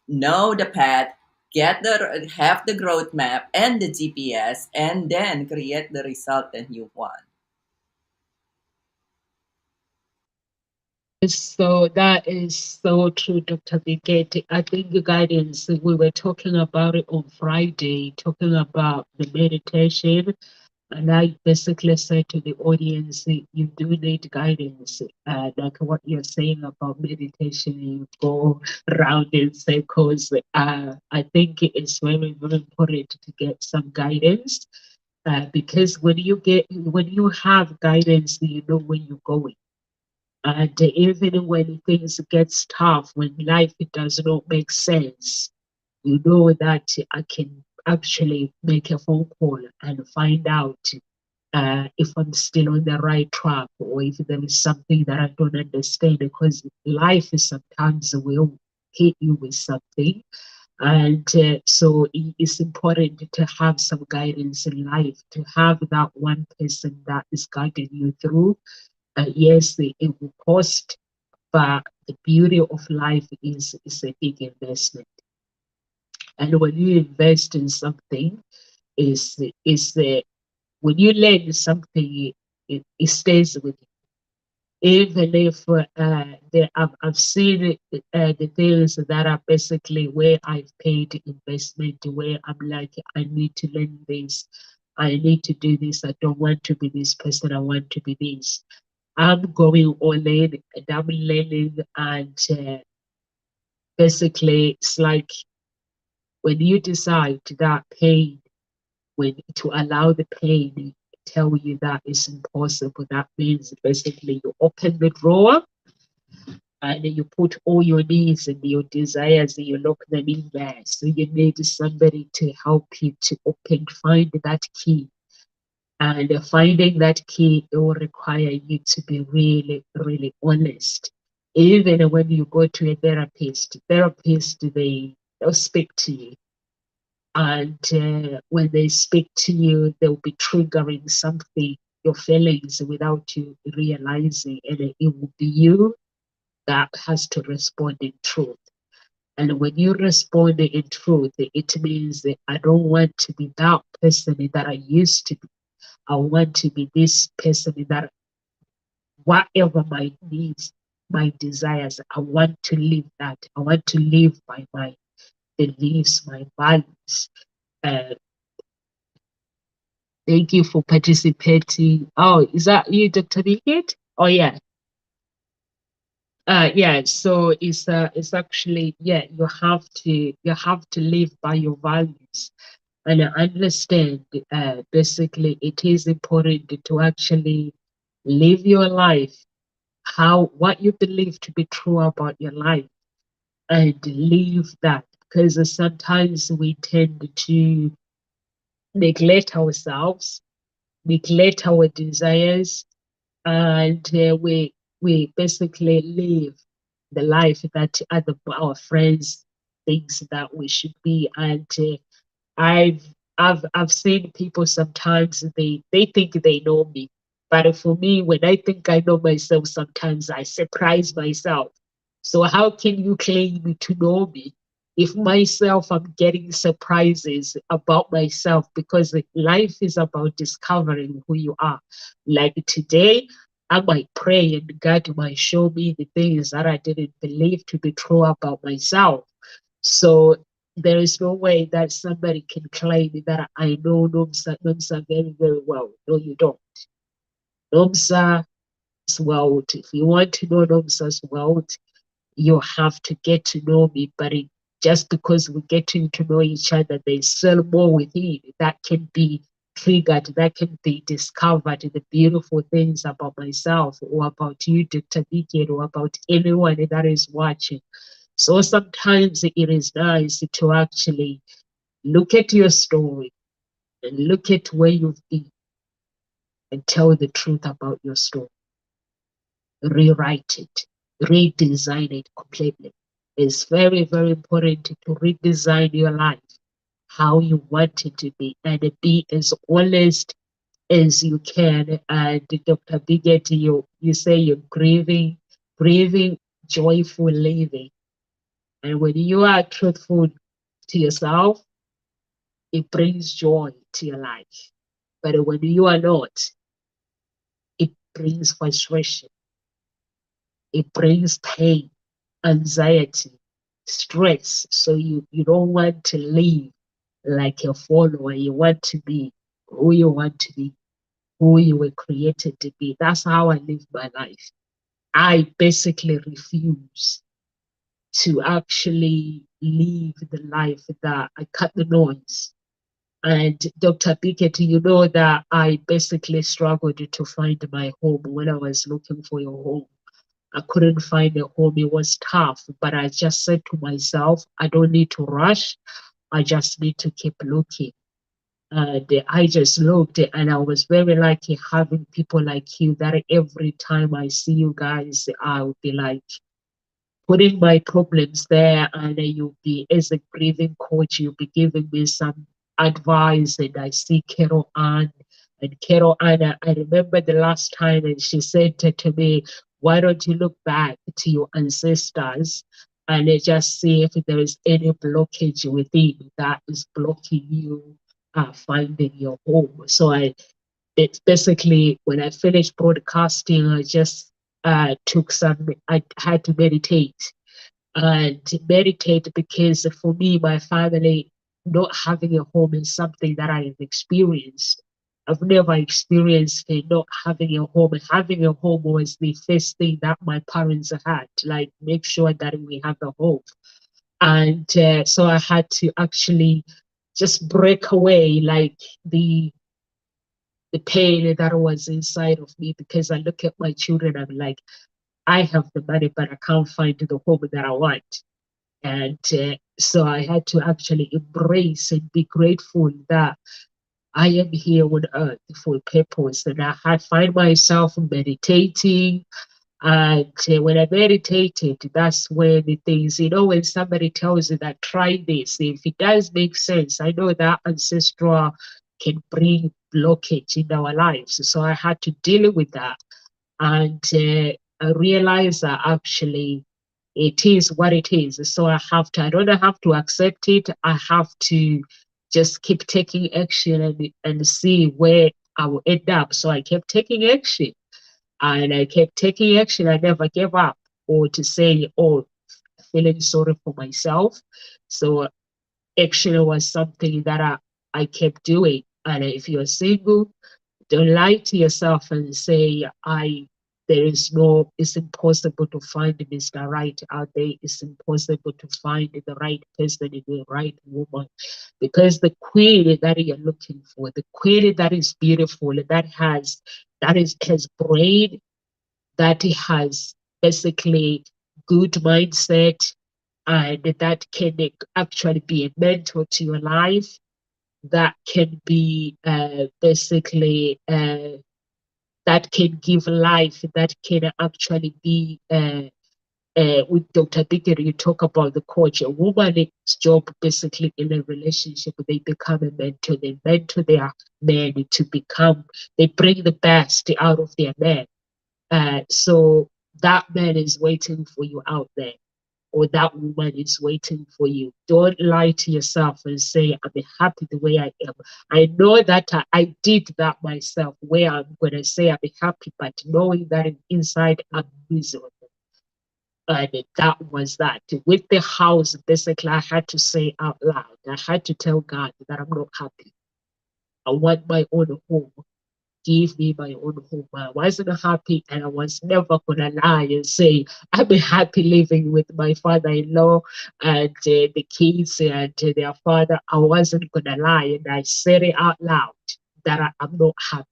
know the path, get the have the growth map and the GPS, and then create the result that you want. So that is so true, Dr. Bigeti. I think the guidance, we were talking about it on Friday, talking about the meditation. And I basically said to the audience, you do need guidance. Like what you're saying about meditation, you go round in circles. I think it is very, very important to get some guidance. Because when you have guidance, you know where you're going. And even when things gets tough, when life does not make sense, you know that I can actually make a phone call and find out if I'm still on the right track, or if there is something that I don't understand, because life is sometimes will hit you with something. And so it's important to have some guidance in life, to have that one person that is guiding you through. Yes, it will cost, but the beauty of life is a big investment. And when you invest in something, is the when you learn something, it stays with you. Even if I've seen the things that are basically where I've paid investment, where I'm like, I need to learn this, I need to do this, I don't want to be this person, I want to be this. I'm going all in and I'm learning, and basically it's like when you decide that pain, when to allow the pain tell you that it's impossible, that means basically you open the drawer and you put all your needs and your desires and you lock them in there. So you need somebody to help you to open, find that key. And finding that key, it will require you to be really, really honest. Even when you go to a therapist, they'll speak to you, and when they speak to you, they'll be triggering something, your feelings, without you realizing, and it will be you that has to respond in truth. And when you respond in truth, it means that I don't want to be that person that I used to be. I want to be this person that whatever my needs, my desires, I want to live that. I want to live by my beliefs, my values. Uh, Thank you for participating. Oh, is that you, Dr. Niket? Oh, yeah. Yeah, so it's actually, yeah, you have to live by your values, and I understand, basically it is important to actually live your life, how what you believe to be true about your life, and live that. because sometimes we tend to neglect ourselves, neglect our desires, and we basically live the life that other our friends thinks that we should be. And I've I've seen people sometimes they think they know me, but for me, when I think I know myself, sometimes I surprise myself. So how can you claim to know me if myself I'm getting surprises about myself? Because life is about discovering who you are. Like today, I might pray and God might show me the things that I didn't believe to be true about myself. So there is no way that somebody can claim that I know Nomsa very, very well. No, you don't. Nomsa's world. If you want to know Nomsa's world, you have to get to know me. But just because we're getting to know each other, there's still more within that can be triggered, that can be discovered. The beautiful things about myself or about you, Dr. Vicky, or about anyone that is watching. So sometimes it is nice to actually look at your story and look at where you've been and tell the truth about your story. Rewrite it, redesign it completely. It's very, very important to redesign your life how you want it to be and be as honest as you can. And Dr. Biget, you say you're grieving joyful living. And when you are truthful to yourself, it brings joy to your life. But when you are not, it brings frustration, it brings pain, anxiety, stress. So you don't want to live like a follower. You want to be who you want to be, who you were created to be. That's how I live my life. I basically refuse to actually live the life that I cut the noise. And Dr. Pickett, you know that I basically struggled to find my home when I was looking for a home. I couldn't find a home. It was tough, but I just said to myself, I don't need to rush. I just need to keep looking. And I just looked, and I was very lucky having people like you that every time I see you guys, I'll be like, putting my problems there, and you'll be, as a grieving coach, you'll be giving me some advice. And I see Carol Ann, and Carol Ann, I remember the last time, and she said to me, why don't you look back to your ancestors and just see if there is any blockage within that is blocking you finding your home. So it's basically when I finished broadcasting, I just took some, I had to meditate and meditate because for me, my family, not having a home is something that I have experienced. I've never experienced not having a home. Having a home was the first thing that my parents had, like make sure that we have a home. And so I had to actually just break away like the pain that was inside of me because I look at my children, I'm like, I have the money, but I can't find the home that I want. And so I had to actually embrace and be grateful that I am here on earth for a purpose. And I find myself meditating. And when I meditated, that's when the things, when somebody tells you that try this, if it does make sense, I know that ancestral can bring blockage in our lives. So I had to deal with that. And I realized that actually it is what it is. So I don't have to accept it. I have to just keep taking action and see where I will end up. So I kept taking action and I kept taking action. I never gave up or to say, oh, feeling sorry for myself. So action was something that I kept doing. And if you're single, don't lie to yourself and say, there is no, it's impossible to find Mr. Right out there. It's impossible to find the right person, the right woman. Because the queen that you're looking for, the queen that is beautiful, has brain, that has basically good mindset, and that can actually be a mentor to your life. That can be basically that can give life. That can actually be with Dr. Bigger, you talk about the coach. A woman's job basically in a relationship, they become a mentor. They mentor their men to become, they bring the best out of their men. So that man is waiting for you out there, or that woman is waiting for you. Don't lie to yourself and say, I'm happy the way I am. I know that I did that myself, where I'm going to say I'm happy, but knowing that inside I'm miserable. And that was that. With the house, basically, I had to say out loud, I had to tell God that I'm not happy. I want my own home. Give me my own home. I wasn't happy, and I was never gonna lie and say I'm happy living with my father-in-law and the kids and their father. I wasn't gonna lie, and I said it out loud that I'm not happy.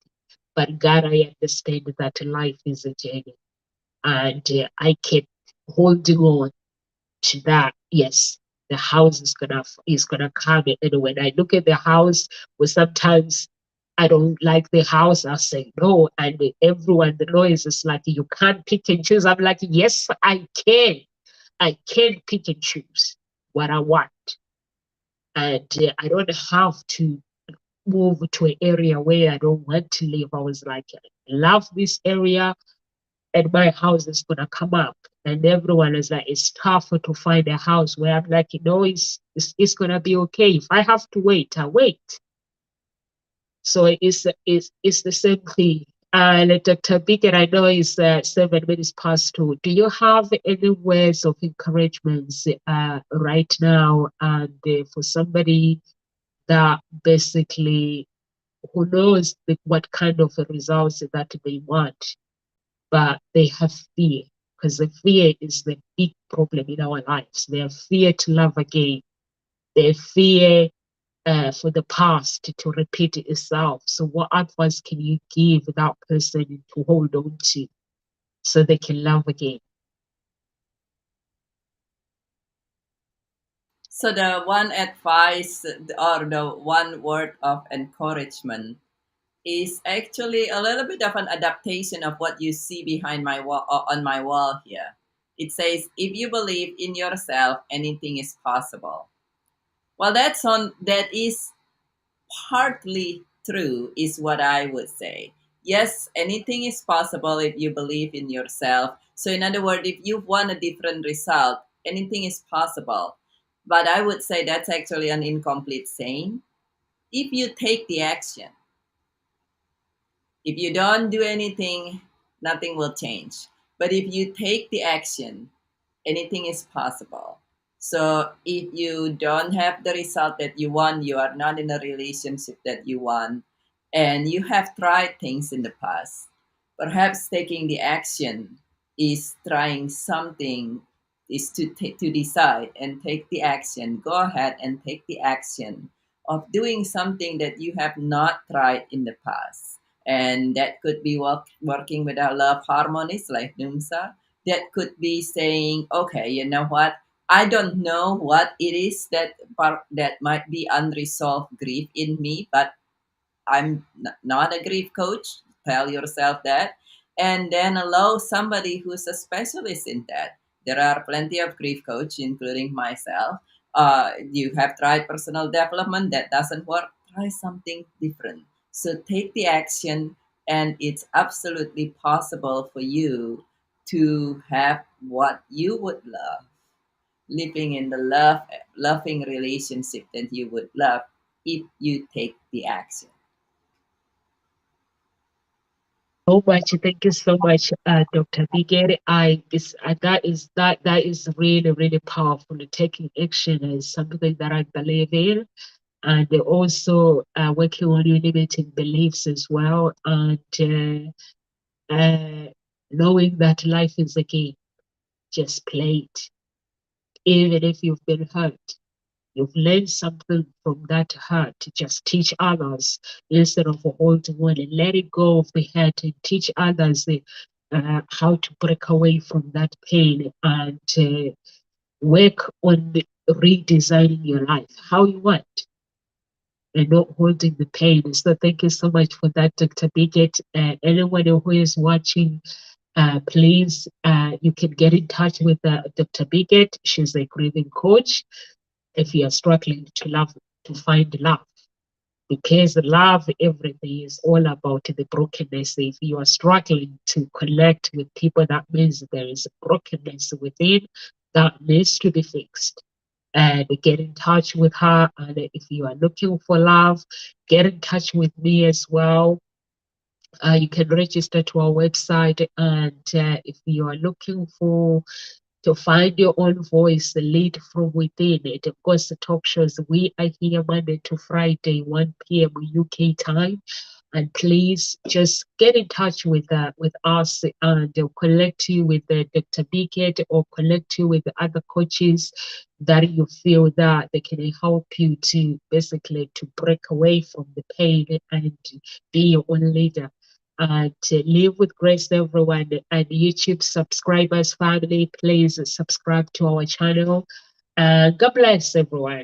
But God, I understand that life is a journey, and I kept holding on to that. Yes, the house is gonna come. And when I look at the house, well, sometimes I don't like the house, I'll say no. And everyone, the noise is like, you can't pick and choose. I'm like, yes, I can. I can pick and choose what I want. And I don't have to move to an area where I don't want to live. I was like, I love this area, and my house is gonna come up. And everyone is like, it's tougher to find a house, where I'm like, it's gonna be okay. If I have to wait, I wait. So it's the same thing. And Dr. Biggin, I know it's 7 minutes past 2. Do you have any words of encouragement right now, and for somebody that basically who knows what kind of results that they want, but they have fear, because the fear is the big problem in our lives. They have fear to love again. They fear for the past to repeat itself. So, what advice can you give that person to hold on to so they can love again? So the one advice or the one word of encouragement is actually a little bit of an adaptation of what you see behind my wall on my wall here. It says, "If you believe in yourself, anything is possible." Well, that is partly true, is what I would say. Yes, anything is possible if you believe in yourself. So, in other words, if you want a different result, anything is possible. But I would say that's actually an incomplete saying. If you take the action, if you don't do anything, nothing will change. But if you take the action, anything is possible. So if you don't have the result that you want, you are not in a relationship that you want, and you have tried things in the past, perhaps taking the action is trying something, is to decide and take the action. Go ahead and take the action of doing something that you have not tried in the past. And that could be working with our love harmonies like Numsa. That could be saying, okay, you know what? I don't know what it is that might be unresolved grief in me, but I'm not a grief coach. Tell yourself that. And then allow somebody who's a specialist in that. There are plenty of grief coach, including myself. You have tried personal development, that doesn't work. Try something different. So take the action, and it's absolutely possible for you to have what you would love, living in the loving relationship that you would love if you take the action. So much. Thank you so much, Dr. Bigger. That is really, really powerful. Taking action is something that I believe in, and also working on your limiting beliefs as well, and knowing that life is a game. Just play it, even if you've been hurt. You've learned something from that hurt. Just teach others instead of holding on, and let it go of the hurt and teach others how to break away from that pain, and Work on redesigning your life how you want and not holding the pain. So thank you so much for that, Dr. Bigot. Anyone who is watching, please, you can get in touch with Dr. Bigot. She's a grieving coach. If you are struggling to love, to find love, because love, everything is all about the brokenness. If you are struggling to connect with people, that means there is brokenness within that needs to be fixed. And get in touch with her. And if you are looking for love, get in touch with me as well. You can register to our website. And if you are looking for to find your own voice, lead from within it. Of course, the talk shows, we are here Monday to Friday, 1 p.m. UK time. And please just get in touch with us and connect you with Dr. Bigot or connect you with the other coaches that you feel that they can help you to basically to break away from the pain and be your own leader and live with grace, everyone. And YouTube subscribers, family, please subscribe to our channel. God bless everyone.